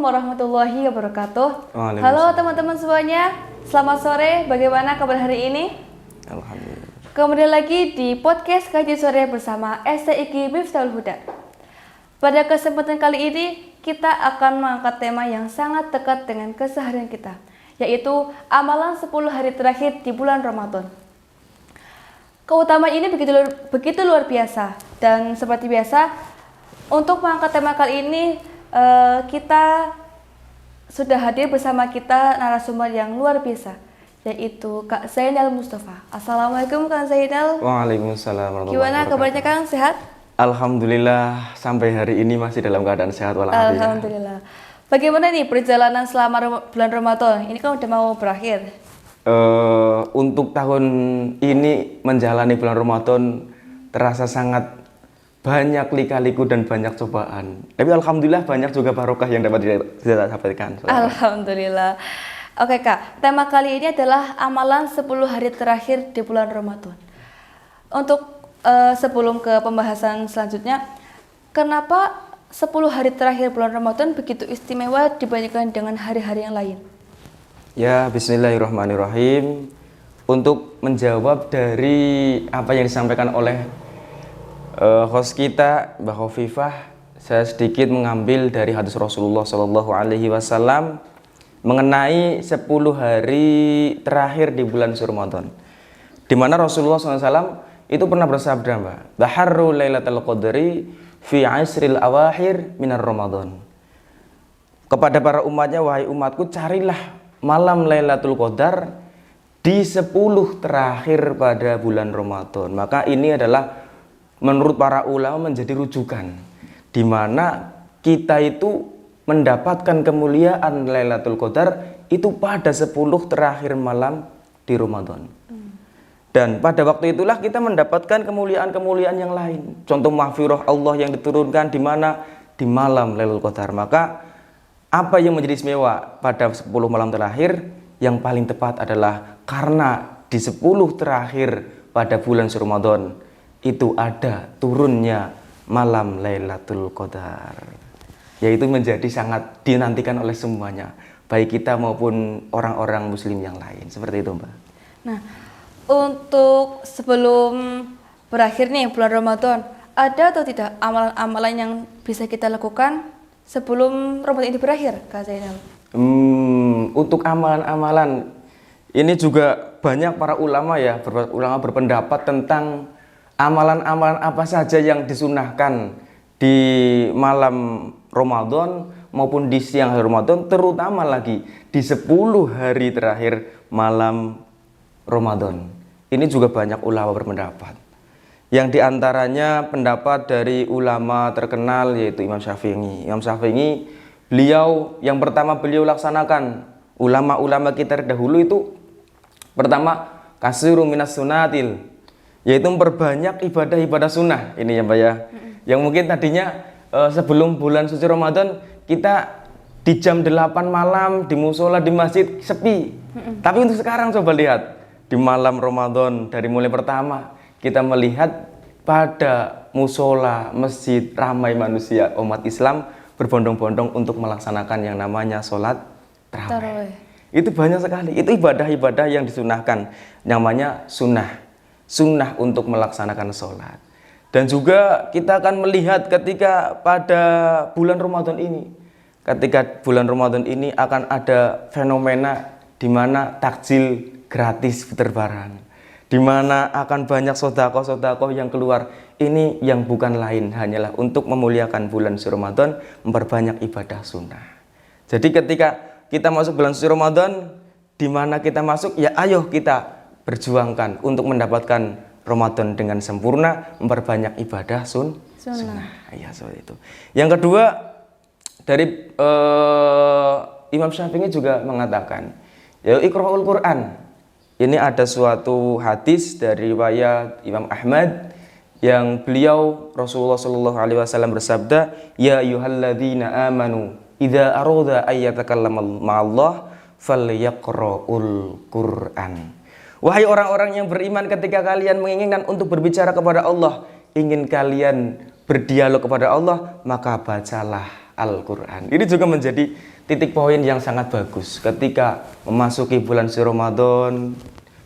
warahmatullahi wabarakatuh. Halo Waalaikumsalam. teman-teman semuanya, selamat sore. Bagaimana kabar hari ini? Alhamdulillah. Kembali lagi di podcast Kaji Sore bersama STIQ Miftahul Huda. Pada kesempatan kali ini, kita akan mengangkat tema yang sangat dekat dengan keseharian kita, yaitu amalan 10 hari terakhir di bulan Ramadan. Keutamaan ini begitu luar biasa, dan seperti biasa, untuk mengangkat tema kali ini, kita sudah hadir bersama kita narasumber yang luar biasa, yaitu Kak Zainal Mustafa. Assalamualaikum Kak Zainal. Waalaikumsalam warahmatullahi Gimana wabarakatuh. kabarnya Kang? Sehat? Alhamdulillah sampai hari ini masih dalam keadaan sehat walafiat. Alhamdulillah. Bagaimana nih perjalanan selama bulan Ramadan? Ini kan udah mau berakhir. Untuk tahun ini menjalani bulan Ramadan terasa sangat banyak lika-liku dan banyak cobaan. Tapi alhamdulillah banyak juga barokah yang dapat kita sampaikan. Alhamdulillah. Oke Kak, tema kali ini adalah amalan 10 hari terakhir di bulan Ramadan. Untuk sebelum ke pembahasan selanjutnya, kenapa 10 hari terakhir bulan Ramadan begitu istimewa dibandingkan dengan hari-hari yang lain? Ya, bismillahirrahmanirrahim. Untuk menjawab dari apa yang disampaikan oleh host kita, Mbak Khofifah, saya sedikit mengambil dari hadis Rasulullah SAW mengenai 10 hari terakhir di bulan Ramadan, di mana Rasulullah SAW itu pernah bersabda, Mbak, "Taharru lailatul qadri fi asril awakhir minar Ramadan." Kepada para umatnya, wahai umatku, carilah malam Lailatul Qadar di 10 terakhir pada bulan Ramadan. Maka ini adalah menurut para ulama menjadi rujukan di mana kita itu mendapatkan kemuliaan Lailatul Qadar itu pada 10 terakhir malam di Ramadan. Dan pada waktu itulah kita mendapatkan kemuliaan-kemuliaan yang lain. Contoh mahfirah Allah yang diturunkan di mana? Di malam Lailatul Qadar. Maka apa yang menjadi istimewa pada 10 malam terakhir? Yang paling tepat adalah karena di 10 terakhir pada bulan Ramadan itu ada turunnya malam Lailatul Qadar, yaitu menjadi sangat dinantikan oleh semuanya, baik kita maupun orang-orang muslim yang lain. Seperti itu, Mbak. Nah, untuk sebelum berakhir nih bulan Ramadan, ada atau tidak amalan-amalan yang bisa kita lakukan sebelum Ramadan ini berakhir, Kak Zainal? Untuk amalan-amalan ini juga banyak para ulama berpendapat tentang amalan-amalan apa saja yang disunahkan di malam Ramadan maupun di siang hari Ramadan, terutama lagi di 10 hari terakhir malam Ramadan. Ini juga banyak ulama berpendapat. Yang diantaranya pendapat dari ulama terkenal yaitu Imam Syafi'i. Imam Syafi'i, yang pertama beliau laksanakan, ulama-ulama kita dahulu itu pertama kasiru minas sunatil, yaitu memperbanyak ibadah-ibadah sunnah. Ini ya Mbak ya. Yang mungkin tadinya sebelum bulan suci Ramadan kita di jam 8 malam di musola di masjid sepi. Tapi untuk sekarang coba lihat di malam Ramadan, dari mulai pertama kita melihat pada musola masjid ramai manusia, umat Islam berbondong-bondong untuk melaksanakan yang namanya sholat tarawih. Itu banyak sekali. Itu ibadah-ibadah yang disunahkan, namanya sunnah untuk melaksanakan sholat. Dan juga kita akan melihat ketika pada bulan Ramadan ini, akan ada fenomena di mana takjil gratis berterbaran, di mana akan banyak sedekah-sedekah yang keluar. Ini yang bukan lain hanyalah untuk memuliakan bulan suci Ramadan, memperbanyak ibadah sunnah. Jadi ketika kita masuk bulan suci Ramadan, di mana kita masuk, ya ayo kita berjuangkan untuk mendapatkan Ramadan dengan sempurna, memperbanyak ibadah sunnah. Ya, seperti itu. Yang kedua, dari Imam Syafi'i juga mengatakan, ya iqra'ul Quran. Ini ada suatu hadis dari riwayat Imam Ahmad yang beliau Rasulullah SAW bersabda, ya ayyuhalladzina amanu idza arada ayyatakallama ma'allah falyaqra'ul Quran. Wahai orang-orang yang beriman, ketika kalian menginginkan untuk berbicara kepada Allah, ingin kalian berdialog kepada Allah, maka bacalah Al-Quran. Ini juga menjadi titik poin yang sangat bagus ketika memasuki bulan suci Ramadan.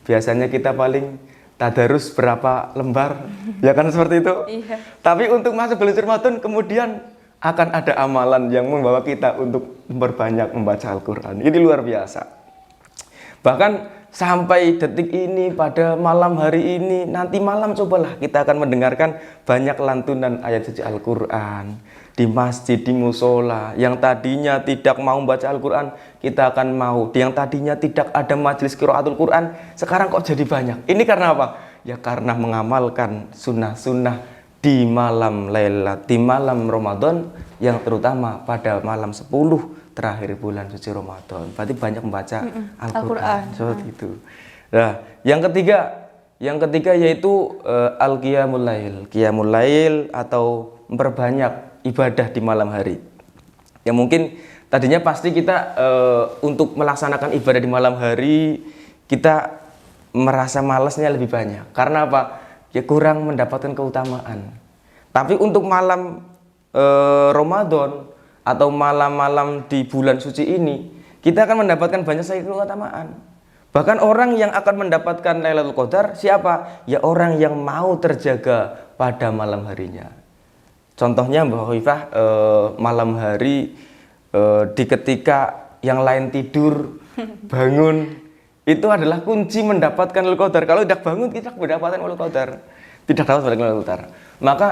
Biasanya kita paling tadarus berapa lembar, ya kan seperti itu. Iya. Tapi untuk masuk bulan suci Ramadan kemudian akan ada amalan yang membawa kita untuk memperbanyak membaca Al-Quran. Ini luar biasa. Bahkan sampai detik ini, pada malam hari ini, nanti malam cobalah kita akan mendengarkan banyak lantunan ayat suci Al-Quran di masjid, di musola. Yang tadinya tidak mau membaca Al-Quran, kita akan mau. Yang tadinya tidak ada majelis qiraatul Quran, sekarang kok jadi banyak. Ini karena apa? Ya karena mengamalkan sunnah-sunnah di malam Lailat, di malam Ramadan, yang terutama pada malam 10 terakhir bulan suci Ramadan. Berarti banyak membaca Al-Quran. Seperti itu. Nah, yang ketiga yaitu Al-Qiyamul Lail. Qiyamul Lail atau memperbanyak ibadah di malam hari. Yang mungkin tadinya pasti kita untuk melaksanakan ibadah di malam hari kita merasa malasnya lebih banyak. Karena apa? Ya kurang mendapatkan keutamaan. Tapi untuk malam Ramadan atau malam-malam di bulan suci ini, kita akan mendapatkan banyak sekali keutamaan. Bahkan orang yang akan mendapatkan Lailatul Qadar siapa? Ya orang yang mau terjaga pada malam harinya. Contohnya Mbak Khofifah, malam hari di ketika yang lain tidur, bangun, itu adalah kunci mendapatkan Lailatul Qadar. Kalau tidak bangun, kita mendapatkan Lailatul Qadar. Tidak dapat mendapatkan Lailatul Qadar. Maka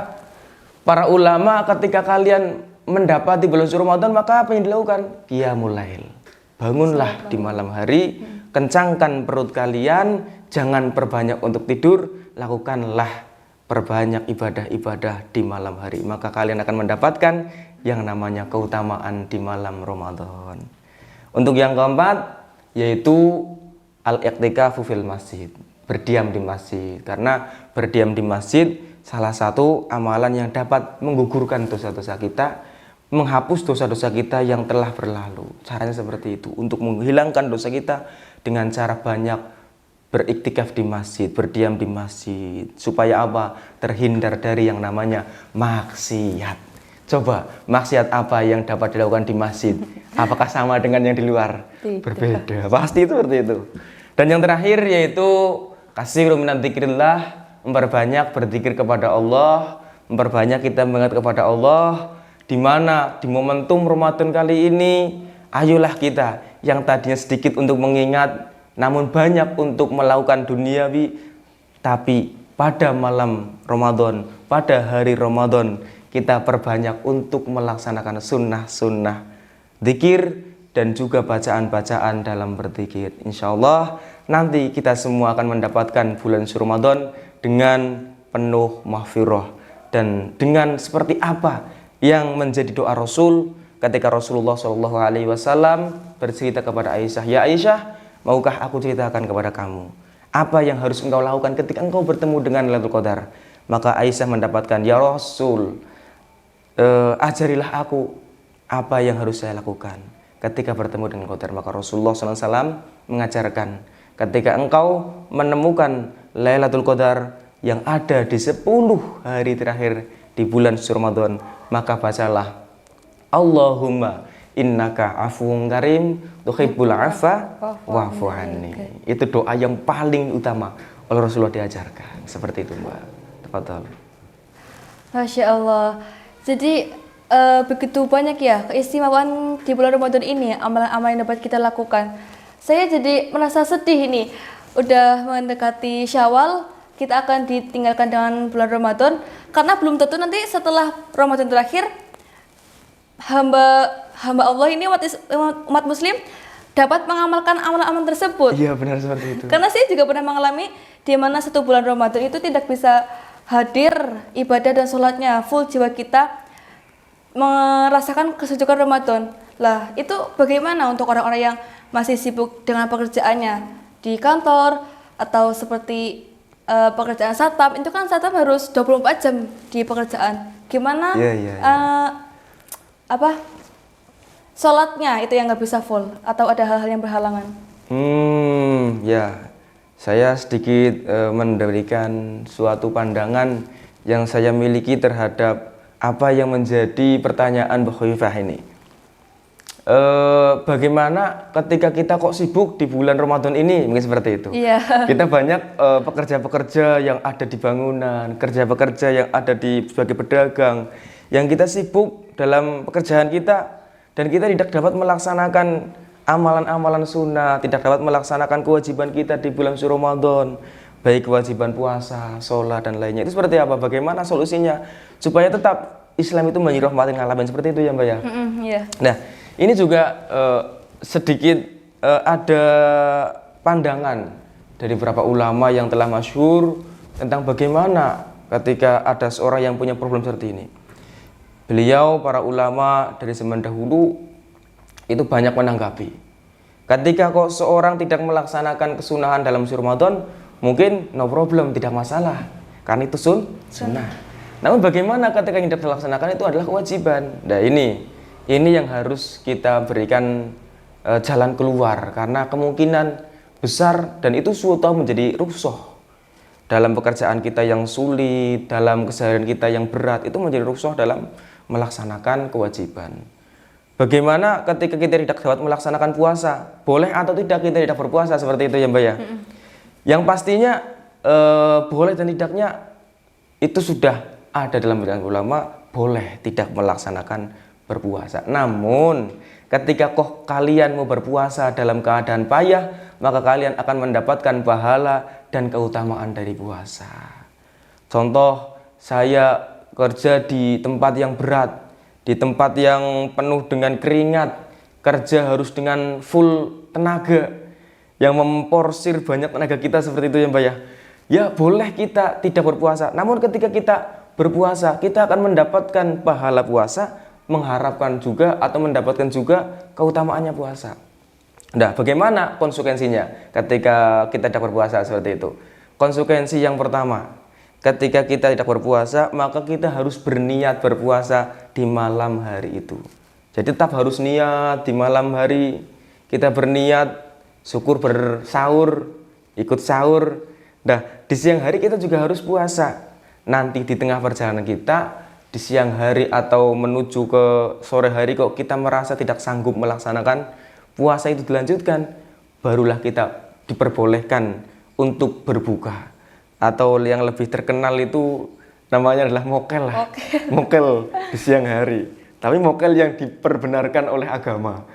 para ulama ketika kalian mendapati bulan suci Ramadan, maka apa yang dilakukan? Qiyamul Lail. Bangunlah di malam hari, kencangkan perut kalian, jangan perbanyak untuk tidur, lakukanlah perbanyak ibadah-ibadah di malam hari. Maka kalian akan mendapatkan yang namanya keutamaan di malam Ramadan. Untuk yang keempat, yaitu al-i'tikafu fil masjid, berdiam di masjid. Karena berdiam di masjid salah satu amalan yang dapat menggugurkan dosa-dosa kita, menghapus dosa-dosa kita yang telah berlalu. Caranya seperti itu, untuk menghilangkan dosa kita dengan cara banyak beriktikaf di masjid, berdiam di masjid. Supaya apa? Terhindar dari yang namanya maksiat. Coba, maksiat apa yang dapat dilakukan di masjid? Apakah sama dengan yang di luar? Tidak. Berbeda. Pasti itu seperti itu. Dan yang terakhir yaitu kasirun minadz dzikrillah, memperbanyak berzikir kepada Allah, memperbanyak kita mengingat kepada Allah. Di mana di momentum Ramadan kali ini, ayolah kita yang tadinya sedikit untuk mengingat, namun banyak untuk melakukan duniawi, tapi pada malam Ramadan, pada hari Ramadan, kita perbanyak untuk melaksanakan sunnah-sunnah zikir dan juga bacaan-bacaan dalam berzikir. Insya Allah nanti kita semua akan mendapatkan bulan suci Ramadan dengan penuh maghfirah. Dan dengan seperti apa yang menjadi doa Rasul ketika Rasulullah SAW bercerita kepada Aisyah, ya Aisyah, maukah aku ceritakan kepada kamu apa yang harus engkau lakukan ketika engkau bertemu dengan Lailatul Qadar? Maka Aisyah mendapatkan, ya Rasul, ajarilah aku apa yang harus saya lakukan ketika bertemu dengan Qadar. Maka Rasulullah SAW mengajarkan, ketika engkau menemukan Lailatul Qadar yang ada di 10 hari terakhir di bulan suci Ramadan, maka bacalah Allahumma innaka afuwun karim tuhibbul afwa wa'fu anni. Itu doa yang paling utama oleh Rasulullah diajarkan. Seperti itu, Mbak. Tafadhol. Masya Allah. Jadi begitu banyak ya keistimewaan di bulan Ramadan ini, amalan-amalan yang dapat kita lakukan. Saya jadi merasa sedih ini. Udah mendekati Syawal, kita akan ditinggalkan dengan bulan Ramadan, karena belum tentu nanti setelah Ramadan terakhir hamba Allah ini umat Muslim dapat mengamalkan amalan-amalan tersebut. Iya, benar seperti itu. Karena saya juga pernah mengalami di mana satu bulan Ramadan itu tidak bisa hadir ibadah dan sholatnya full, jiwa kita merasakan kesejukan Ramadan. Lah, itu bagaimana untuk orang-orang yang masih sibuk dengan pekerjaannya di kantor atau seperti pekerjaan satpam? Itu kan satpam harus 24 jam di pekerjaan. Gimana sholatnya itu yang nggak bisa full atau ada hal-hal yang berhalangan? Ya, saya sedikit memberikan suatu pandangan yang saya miliki terhadap apa yang menjadi pertanyaan Mbak Khofifah ini. Bagaimana ketika kita kok sibuk di bulan Ramadan ini, mungkin seperti itu. Iya. Kita banyak pekerja-pekerja yang ada di bangunan, pekerja yang ada di sebagai pedagang, yang kita sibuk dalam pekerjaan kita dan kita tidak dapat melaksanakan amalan-amalan sunnah, tidak dapat melaksanakan kewajiban kita di bulan suci Ramadan, baik kewajiban puasa, sholat dan lainnya. Itu seperti apa? Bagaimana solusinya supaya tetap Islam itu menjadi rahmatin alamin, seperti itu ya Mbak ya? Iya. Nah, ini juga sedikit ada pandangan dari beberapa ulama yang telah masyhur tentang bagaimana ketika ada seorang yang punya problem seperti ini. Beliau, para ulama dari zaman dahulu itu banyak menanggapi. Ketika kok seorang tidak melaksanakan kesunahan dalam bulan Ramadan, mungkin no problem, tidak masalah, karena itu sunnah. Namun bagaimana ketika yang tidak dilaksanakan itu adalah kewajiban. Nah ini yang harus kita berikan jalan keluar, karena kemungkinan besar dan itu suatu menjadi rusuh dalam pekerjaan kita yang sulit, dalam keseharian kita yang berat, itu menjadi rusuh dalam melaksanakan kewajiban. Bagaimana ketika kita tidak dapat melaksanakan puasa, boleh atau tidak kita tidak berpuasa, seperti itu ya Mbak ya? Yang pastinya boleh dan tidaknya itu sudah ada dalam bidang ulama, boleh tidak melaksanakan berpuasa. Namun ketika kok kalian mau berpuasa dalam keadaan payah, maka kalian akan mendapatkan pahala dan keutamaan dari puasa. Contoh, saya kerja di tempat yang berat, di tempat yang penuh dengan keringat, kerja harus dengan full tenaga, yang memporsir banyak tenaga kita, seperti itu ya Mbak ya. Ya boleh kita tidak berpuasa, namun ketika kita berpuasa, kita akan mendapatkan pahala puasa, mengharapkan juga atau mendapatkan juga keutamaannya puasa. Nah, bagaimana konsekuensinya ketika kita tidak berpuasa seperti itu? Konsekuensi yang pertama, ketika kita tidak berpuasa, maka kita harus berniat berpuasa di malam hari itu. Jadi tetap harus niat di malam hari, kita berniat, syukur bersahur, ikut sahur. Nah, di siang hari kita juga harus puasa. Nanti di tengah perjalanan kita, di siang hari atau menuju ke sore hari kok kita merasa tidak sanggup melaksanakan puasa itu dilanjutkan, barulah kita diperbolehkan untuk berbuka. Atau yang lebih terkenal itu namanya adalah mokel lah. Mokel di siang hari. Tapi mokel yang diperbenarkan oleh agama.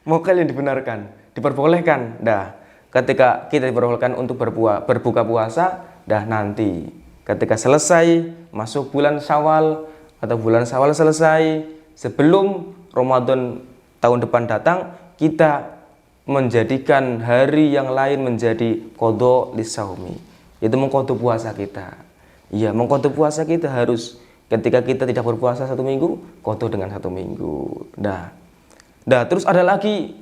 Mokel yang dibenarkan, diperbolehkan. Nah, ketika kita diperbolehkan untuk berbuka puasa, dah nanti ketika selesai masuk bulan Syawal atau bulan Syawal selesai, sebelum Ramadan tahun depan datang, kita menjadikan hari yang lain menjadi qadha lisaumi. Itu mengqadha puasa kita. Iya, mengqadha puasa kita harus ketika kita tidak berpuasa 1 minggu, qadha dengan 1 minggu. Nah, terus ada lagi,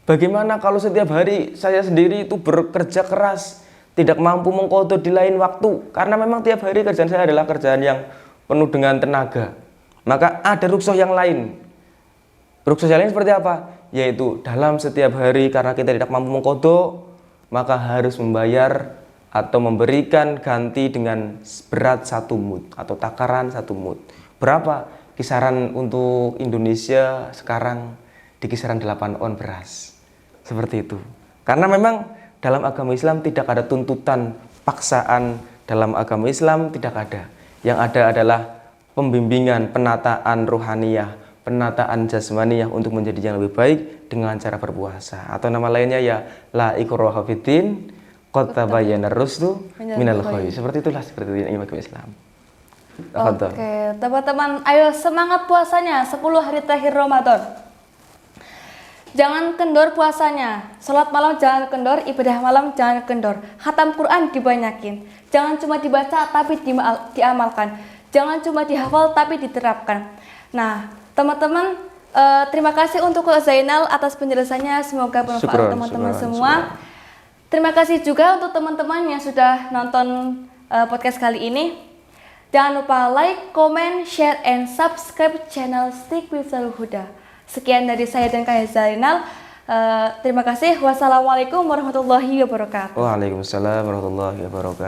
bagaimana kalau setiap hari saya sendiri itu bekerja keras, tidak mampu mengqadha di lain waktu, karena memang tiap hari kerjaan saya adalah kerjaan yang penuh dengan tenaga. Maka ada rukhsah yang lain. Rukhsah yang lain seperti apa? Yaitu dalam setiap hari karena kita tidak mampu mengqadha, maka harus membayar atau memberikan ganti dengan berat 1 mud atau takaran 1 mud. Berapa? Kisaran untuk Indonesia sekarang di kisaran 8 on beras. Seperti itu. Karena memang dalam agama Islam tidak ada tuntutan paksaan, dalam agama Islam tidak ada. Yang ada adalah pembimbingan, penataan rohaniyah, penataan jasmaniyah untuk menjadi yang lebih baik dengan cara berpuasa. Atau nama lainnya ya la ikraha fiddin, qad tabayyana rusdu minal ghayy. Seperti itulah, seperti itu yang agama Islam. Oke, teman-teman, ayo semangat puasanya 10 hari terakhir Ramadan. Jangan kendor puasanya, sholat malam jangan kendor, ibadah malam jangan kendor, khatam Quran dibanyakin. Jangan cuma dibaca tapi diamalkan, jangan cuma dihafal tapi diterapkan. Nah, teman-teman, terima kasih untuk Zainal atas penjelasannya, semoga bermanfaat teman-teman semua. Terima kasih juga untuk teman-teman yang sudah nonton podcast kali ini. Jangan lupa like, comment, share, and subscribe channel Stick with Al Huda. Sekian dari saya dan Kak Zainal. Terima kasih. Wassalamualaikum warahmatullahi wabarakatuh. Waalaikumsalam warahmatullahi wabarakatuh.